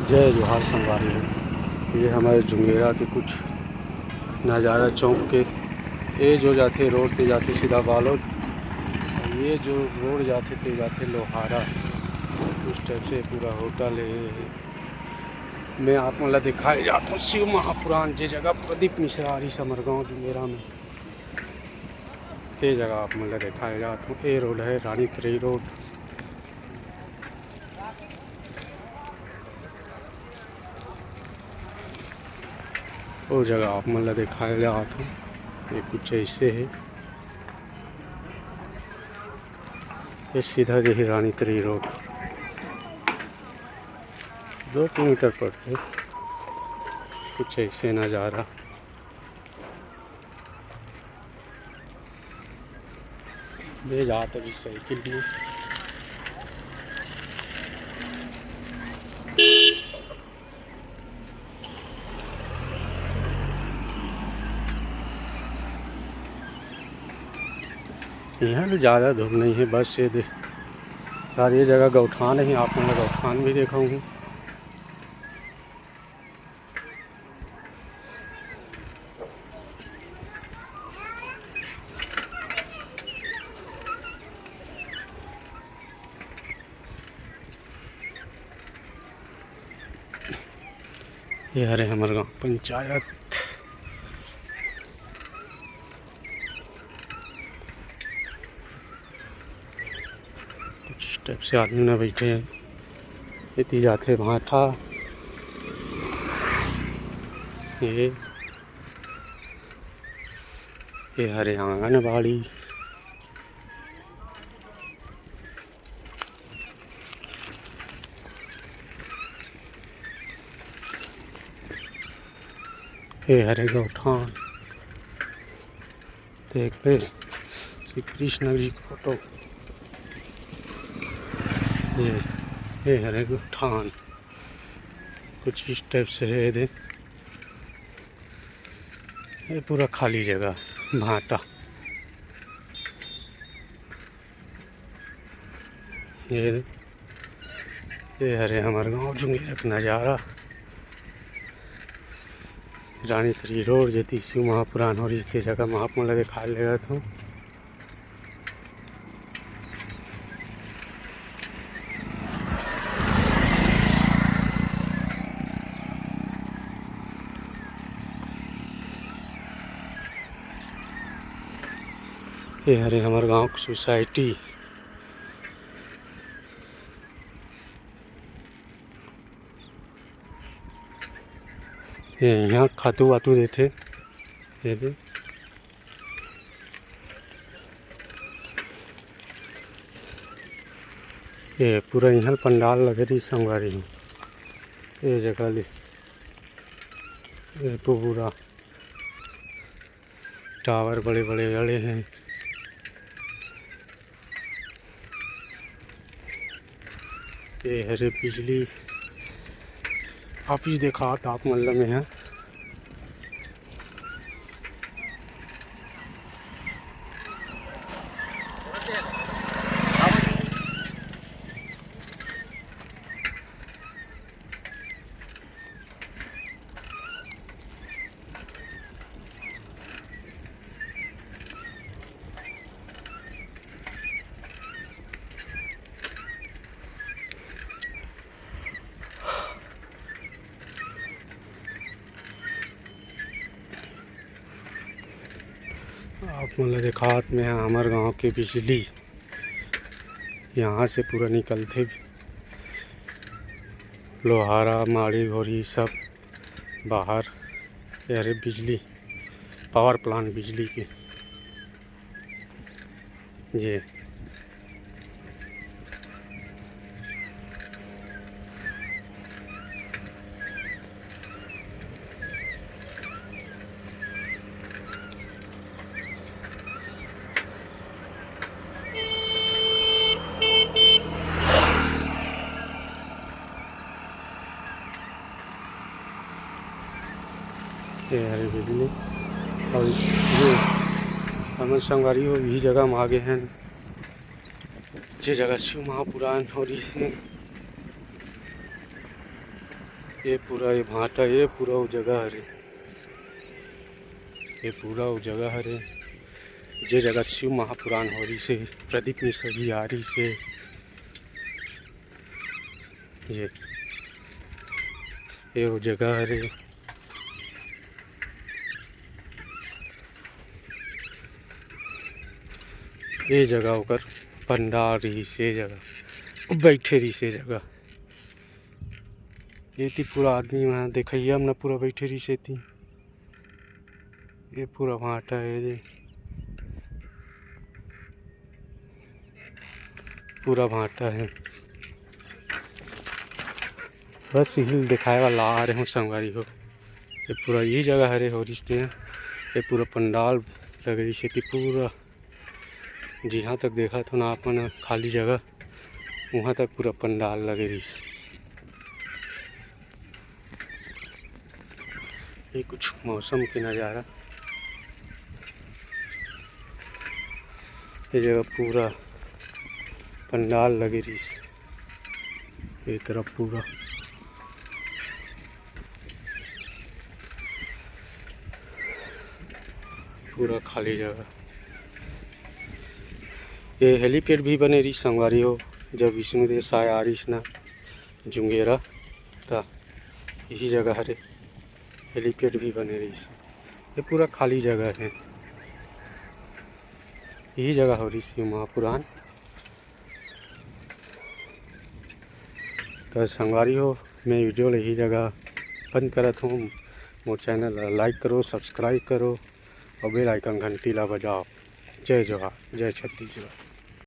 जय जोहार संगवारी हो। ये हमारे जुंगेरा के कुछ नज़ारा चौक के ये जो जाते रोड पे जाते सीधा बालोद, और ये जो रोड जाते थे जाते लोहारा, उस टाइप से पूरा होटल है। मैं आप मतलब दिखाई जाता हूँ शिव महापुराण जे जगह प्रदीप मिश्रारी समरगांव जुंगेरा में ते जगह आप मतलब दिखाई जाता हूँ। ये रोड है रानी तरी रोड। वो जगह आप मतलब दिखाया जाता हूँ। ये कुछ ऐसे है, ये सीधा यही रानी तरी रोड 2 किलोमीटर पर से कुछ ऐसे नज़ारा। ले जाते भी साइकिल में। यहाँ तो ज़्यादा धूप नहीं है, बस ये यार ये जगह गौठान है। आप मतलब गौठान भी देखा हूँ। ये हरे हमारे गाँव पंचायत। कुछ टाइप से आदमी ना बैठे हैं, इतनी जाते वहाँ था। ये हरे आंगनबाड़ी। ये हरे गौठान देख पे श्री कृष्ण जी की फोटो। ये हरे गौठान कुछ इस टाइप से है। ये पूरा खाली जगह भाटा। ये हरे हमारे गाँव जुंगेरा का नज़ारा। रानी तरी रोड जती शिव महापुराण और इस जगह महात्मा लगे खा लेगा तो ये हरे हमारे गांव की सोसाइटी। ये यहाँ खातू वातू देते। ये पूरा यहाँ पंडाल लगे थी संगवारी। ये जगह ले ये पूरा टावर बड़े बड़े बड़े हैं। ये हरे बिजली ऑफिस देखा था आप मतलब में है। आप मतलब देखात में है हमारे गांव की बिजली यहाँ से पूरा निकलते लोहारा माड़ी घोड़ी सब बाहर। यार बिजली पावर प्लांट बिजली के ये हरे बिजली। और ये हमारे संगवारी हो यही जगह में आगे हैं जे जगह शिव महापुराण और इसमें ये पूरा ये भाटा ये पूरा वो जगह हरे, ये पूरा वो जगह हरे जे जगह शिव महापुराण हो रही से, प्रदीप मिश्र जी आ रही से। ये वो जगह हरे, ये जगह होकर पंडाल रही से, जगह बैठे रही से जगह ये थी पूरा आदमी वहाँ देखिए हम ना पूरा बैठे रही से थी। ये पूरा भाटा है, ये पूरा भाटा है। बस हिल दिखाए वाला आ रहे हूँ संगवारी हो। ये पूरा यही जगह हरे हो रिश्ते हैं। ये पूरा पंडाल लग रही से थी पूरा, जहाँ तक देखा तो ना अपन खाली जगह वहाँ तक पूरा पंडाल लगे रही से। ये कुछ मौसम के नज़ारा, ये जगह पूरा पंडाल लगे रही से। ये तरफ पूरा खाली जगह। ये हेलीपैड भी बने रही संगवारी हो, जब विष्णुदेव साय आ रही ना जुंगेरा था यही जगह हरे हेलीपैड भी बने रही। ये पूरा खाली जगह है, यही जगह हो रही शिव महापुराण। तो संगवारी हो मैं वीडियो यही जगह बंद करत हूँ। मोर चैनल लाइक करो, सब्सक्राइब करो और बेल आइकन घंटी ला बजाओ। जय जोहार, जय छत्तीसगढ़।